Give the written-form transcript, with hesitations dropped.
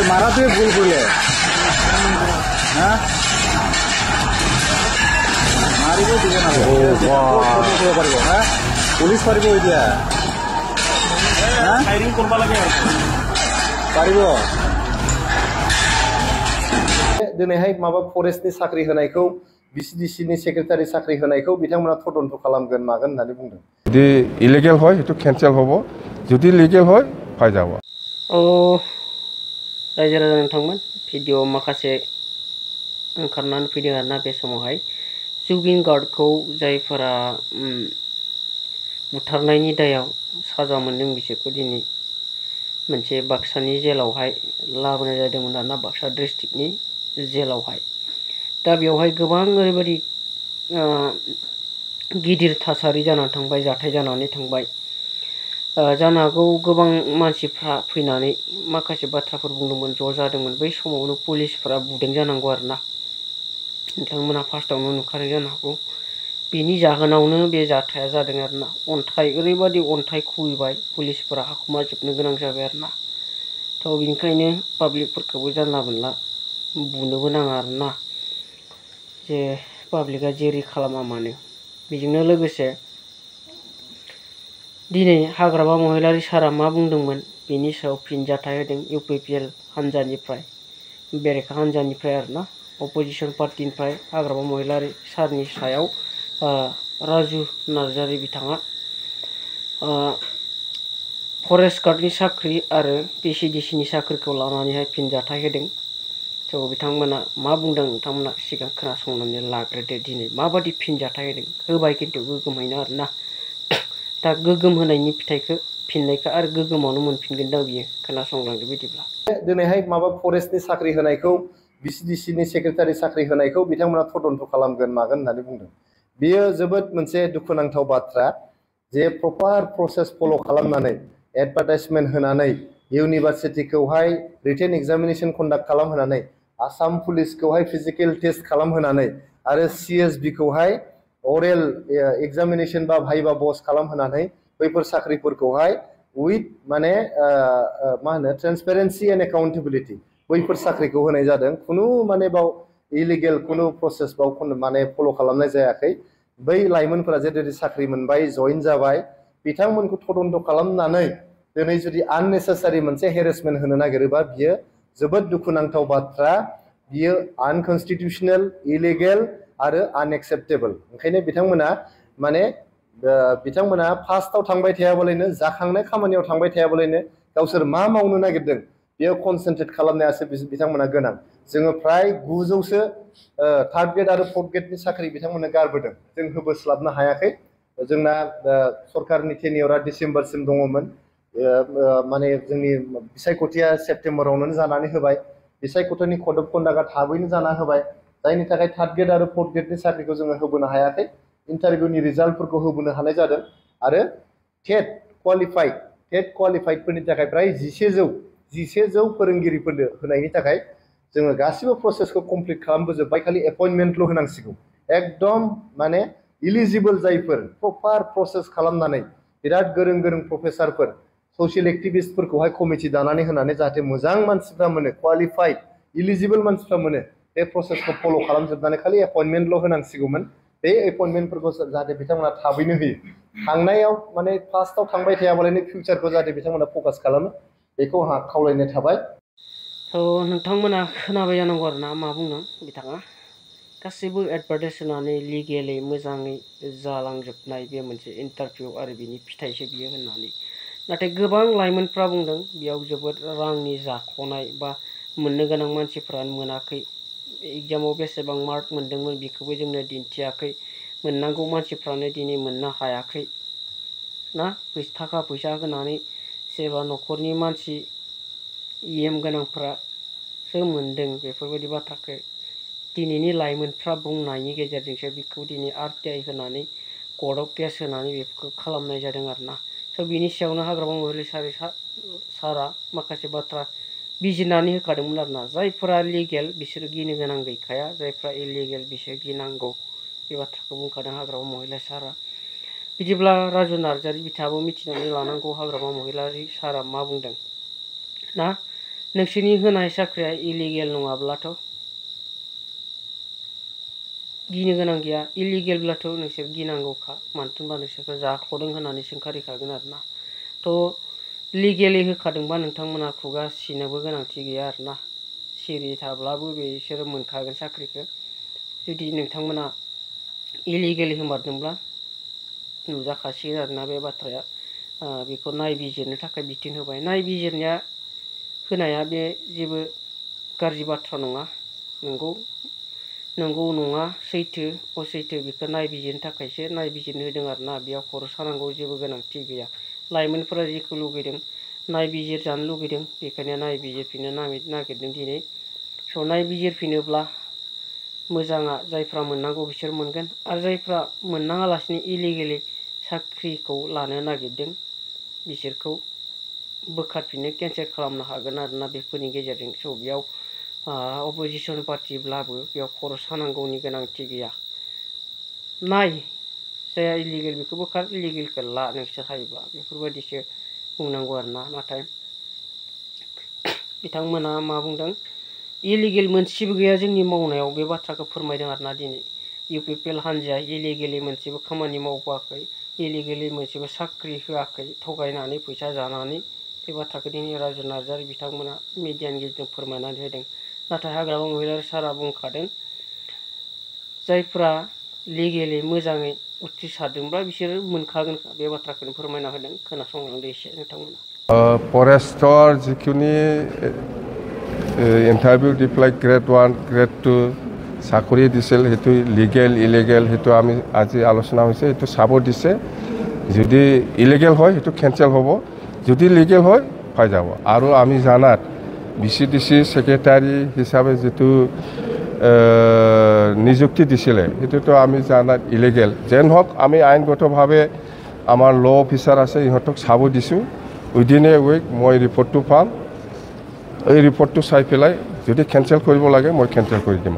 মারা তুই ভুল করলে হ্যাঁ মারিব দিব না পারিব হ্যাঁ পুলিশ পারিব এতিয়া ফায়ারিং করব লাগে পারিব दिनैहाय माबा फरेस्टनि साख्रि होनायखौ बिसिडिसिनि सेक्रेटारि साख्रि होनायखौ बिथांमोना तदन्त खालामगोन मागोन होननानै बुंदों जुदि इलिगेल হয় हेतु कैंसिल হব जुदि लिगेल হয় फाय যাব रायजो राजा नोंथांमोन भिडिअ माखासे ओंखारनानै फैदों आरोना बे समावहाय जुबिन गार्डखौ जायफोरा बुथारनायनि दायाव साजा मोनदों बिसोरखौ दिनै मोनसे बाक्सानि जेलावहाय लाबोनाय जादोंमोन आरोना बाक्सा डिस्ट्रिक्टनि जेलावहाय दा बेवहाय गोबां ओरैबायदि गिदिर थासारि जानानै थांबाय जाथाय जानानै थांबाय जानो हागौ गोबां मानसिफ्रा फैनानै माखासे बाथ्राफोर बुंदोंमोन ज' जादोंमोन बै समावनो पुलिसफोरा बुदों जानांगौ आरोना नोंथांमोना फार्स्टआवनो नुखादों जानो हागौ बेनि जाहोनावनो बे जाथाया जादों आरोना अन्थाइ ओरैबायदि अन्थाइ खुबैबाय पुलिसफोरा हाखुमाजोबनो गोनां जाबाय आरोना थ' बेनिखायनो पाब्लिकफोरखौबो जानला मोनला बुनोबो नाङा आरोना जे पाब्लिकआ जेरै खालामा मानो बेजोंनो लोगोसे दिनै हाग्रामा महिलारि सारा मा बुंदोंमोन बेनि सायाव फिनजाथाय होदों इउपिपिएल हानजानिफ्राय बेरेखा हानजानिफ्राय आरोना अपोजिशन पार्टिनिफ्राय हाग्रामा महिलारि सारनि सायाव राजु नार्जारि बिथाङा फरेस्ट गार्डनि साख्रि आरो पिसिडिसिनि साख्रिखौ लानानैहाय फिनजाथाय होदों थ' बिथांमोना मा बुंदों नोंथांमोना सिगां खोनासंनानै लाग्रोदो दिनै माबादि फिनजाथाय होदों होबाय खिन्थु गोगोमैनो आरोना दा गोगोम होनायनि फिथाइखौ फिननायखौ आरो गोगोमावनो मोनफिनगोन दा बियो खोनासंलांदो बिदिब्ला दिनैहाय माबा फरेस्टनि साख्रि होनायखौ बिसिडिसिनि सेक्रेटारि साख्रि होनायखौ बिथांमोना तदन्त खालामगोन मागोन होननानै बुंदों बेयो जोबोद मोनसे दुखुनांथाव बाथ्रा जे प्रपार प्रसेस फल' खालामनानै एडभार्टाइजमेन्ट होनानै इउनिभार्सिटिखौहाय रिटेन एग्जामिनेशन कन्डाक्ट खालामहोनानै आसाम पुलिसखौहाय फिजिकेल टेस्ट खालामहोनानै आरो सिएसबिखौहाय अरेल एग्जामिनेशन बा भाइबा बस खालामहोनानै बैफोर साख्रिफोरखौहाय उइथ माने मा होनो ट्रेन्सपेरेन्सि एन्ड एकाउन्टेबिलिटि बैफोर साख्रिखौ होनाय जादों खुनु माने बाव इलिगेल खुनु प्रसेस बाव माने फल' खालामनाय जायाखै बै लाइमोनफोरा जेरै साख्रि मोनबाय जइन जाबाय बिथांमोनखौ तदन्त खालामनानै दिनै जुदि आननेसेसारि मोनसे हेरेसमेन्ट होनो नागिरोबा बियो जोबोद दुखुनांथाव बाथ्रा बियो आनकनस्टिटिउसनेल इलिगेल आरो आनएक्सेप्टेबल ओंखायनो बिथांमोना माने बिथांमोना फार्स्टआव थांबाय थायाबालायनो जाखांनाय खामानियाव थांबाय थायाबालायनो गावसोर मा मावनो नागिरदों बेयाव कनसेन्ट्रेट खालामनायासो बिथांमोना गोनां जोङो फ्राय 900सो थार्ड ग्रेड आरो फोर्थ ग्रेडनि साख्रि बिथांमोना गारबोदों जों होबोस्लाबनो हायाखै जोंना सरकारनि टेनियरा डिसेम्बरसिम दङमोन माने जोंनि बिसायख'थिया सेप्तेम्बरावनो जानानै होबाय बिसायख'थिनि कड अफ कन्डाक्टआ थाबैनो जाना होबाय जायनि थाखाय थार्ड ग्रेड आरो फोर्थ ग्रेडनि साख्रिखौ जोङो होबोनो हायाखै इन्टारभिउनि रिजाल्टफोरखौ होबोनो हानाय जादों आरो टेट क्वालिफाइडफोरनि थाखाय फ्राय 1100 फोरोंगिरिफोरनो होनायनि थाखाय जोङो गासिबो प्रसेसखौ कमप्लिट खालामबोजोबबाय खालि एपइन्टमेन्टल' होनांसिगौ एकदम माने इलिजिबल जायफोर प्रपार प्रसेस खालामनानै बिराद गोरों गोरों प्रफेसारफोर ससियेल एक्टिभिस्टफोरखौहाय कमिटि दानानै होनानै जाहाथे मोजां मानसिफ्रा मोनो क्वालिफाइड इलिजिबल मानसिफ्रा मोनो बे प्रसेसखौ फल' खालामजोबनानै खालि एपइन्टमेन्टल' होनांसिगौमोन बे एपइन्टमेन्टफोरखौ जाहाथे बिथांमोना थाबैनो होयो थांनायाव माने फार्स्टआव थांबाय थायाबालायनो फिउचारखौ जाहाथे बिथांमोना फकास खालामो बेखौ आंहा खावलायनाय थाबाय थ' नोंथांमोना खोनाबाय जानांगौ आरोना मा बुंदों बिथाङा गासैबो एडभार्टाइज होनानै लिगेलै मोजाङै जालांजोबनाय बे मोनसे इन्टारभिउ आरो बिनि फिथाइसो बियो होननानै नाथाय गोबां लाइमोनफ्रा बुंदों बेयाव जोबोद रांनि जाख'नाय बा मोननो गोनां मानसिफ्रानो मोनाखै एग्जामाव बेसेबां मार्क मोनदोंमोन बेखौबो जोंनो दिन्थियाखै मोननांगौ मानसिफ्रानो दिनै मोननो हायाखै ना थाखा फैसा होनानै सोरबा न'खरनि मानसि इएम गोनांफ्रासो मोनदों बेफोरबायदि बाथ्राखौ दिनैनि लाइमोनफ्रा बुंनायनि गेजेरजोंसो बेखौ दिनै आरटिआइ होनानै कर्टआव केस होनानै बेफोरखौ खालामनाय जादों आरोना स' बिनि सायावनो हाग्रामा महिलारि सारा माखासे बाथ्रा बिजिरनानै होखादोंमोन आरोना जायफोरा लिगेल बिसोर गिनो गोनां गैखाया जायफ्रा इलिगेल बिसोर गिनांगौ बे बाथ्राखौ बुंखादों हाग्रामा महिला सारा बिदिब्ला राजु नार्जारि बिथाङाबो मिथिनानै लानांगौ हाग्रामा महिलारि सारा मा बुंदों ना नोंसोरनि होनाय साख्रिया इलिगेल नङाब्लाथ' गिनो गोनां गैया इलिगेलब्लाथ' नोंसोर गिनांगौखा मानो होनबा नोंसोरखौ जाख'दों होननानै सोंखारिखागोन आरोना थ' लिगेलि होखादोंबा नोंथांमोना खुगा सिनोबो गोनांथि गैया आरोना सिरि थाब्लाबो बिसोरो मोनखागोन साख्रिखौ जुदि नोंथांमोना इलिगेलि होमारदोंब्ला नुजाखासिगोन आरोना बे बाथ्राया बेखौ नायबिजिरनो थाखाय बिथोन होबाय नायबिजिरनाया होनाया बे जेबो गाज्रि बाथ्रा नङा नंगौ नङा सैथो असैथो बेखौ नायबिजिरनो थाखायसो नायबिजिरनो होदों आरोना बेयाव खर' सानांगौ जेबो गोनांथि गैया लाइमोनफोरा जेखौ लुगैदों नायबिजिर जानो लुगैदों बेखायनो नायबिजिरफिननो नागिरदों दिनै स' नायबिजिरफिनोब्ला मोजाङा जायफ्रा मोननांगौ बिसोर मोनगोन आरो जायफ्रा मोननाङालासिनो इलिगेलि साख्रिखौ लानो नागिरदों बिसोरखौ बोखारफिननो केन्सेल खालामनो हागोन आरोना बेफोरनि गेजेरजों स' बेयाव अपोजिसन पार्टिब्लाबो बेयाव खर' सानांगौनि गोनांथि गैया नाय जाया इलिगेल बेखौ बोखार इलिगेलखौ ला नोंसोर हायोब्ला बेफोरबायदिसो बुंनांगौ आरोना नाथाय बिथांमोना मा बुंदों इलिगेल मोनसेबो गैया जोंनि मावनायाव बे बाथ्राखौ फोरमायदों आरोना दिनै इउपिपिएल हान्जाया इलिगेलि मोनसेबो खामानि मावबोआखै इलिगेलि मोनसेबो साख्रि होआखै थगायनानै फैसा जानानै बे बाथ्राखौ दिनै राजु नार्जारि बिथांमोना मिडियानि गेजेरजों फोरमायनानै होदों नाथाय हाग्रामा महिलारि सारा बुंखादों जायफ्रा लिगेलि मोजाङै उथ्रिसारदोंब्ला बिसोरो मोनखागोन बे बाथ्राखौनो फोरमायना होदों खोनासंलांदो एसे नोंथांमोना फरेस्टर जिखिनि ইণ্টাৰভিউ দি পেলাই গ্ৰেড 1 গ্ৰেড 2 চাকৰি দিছিল সেইটো লিগেল ইলিগেল সেইটো আমি আজি আলোচনা হৈছে সেইটো চাব দিছে যদি ইলিগেল হয় সেইটো কেনচেল হ'ব যদি লিগেল হয় পাই যাব আৰু আমি জানাত বিচিডিসি সেক্রেটারি হিসাবে যেটো নিযুক্তি দিছিলে সেইটোতো আমি জানাত ইলিগেল যেন হোক আমি আইনগতভাৱে আমাৰ ল অফিচাৰ আছে ইহঁতক চাব দিছোঁ উইদিন এ উইক মই ৰিপৰ্টটো পাম এই ৰিপৰ্টটো চাই পেলাই যদি কেনচেল কৰিব লাগে মই কেনচেল কৰি দিম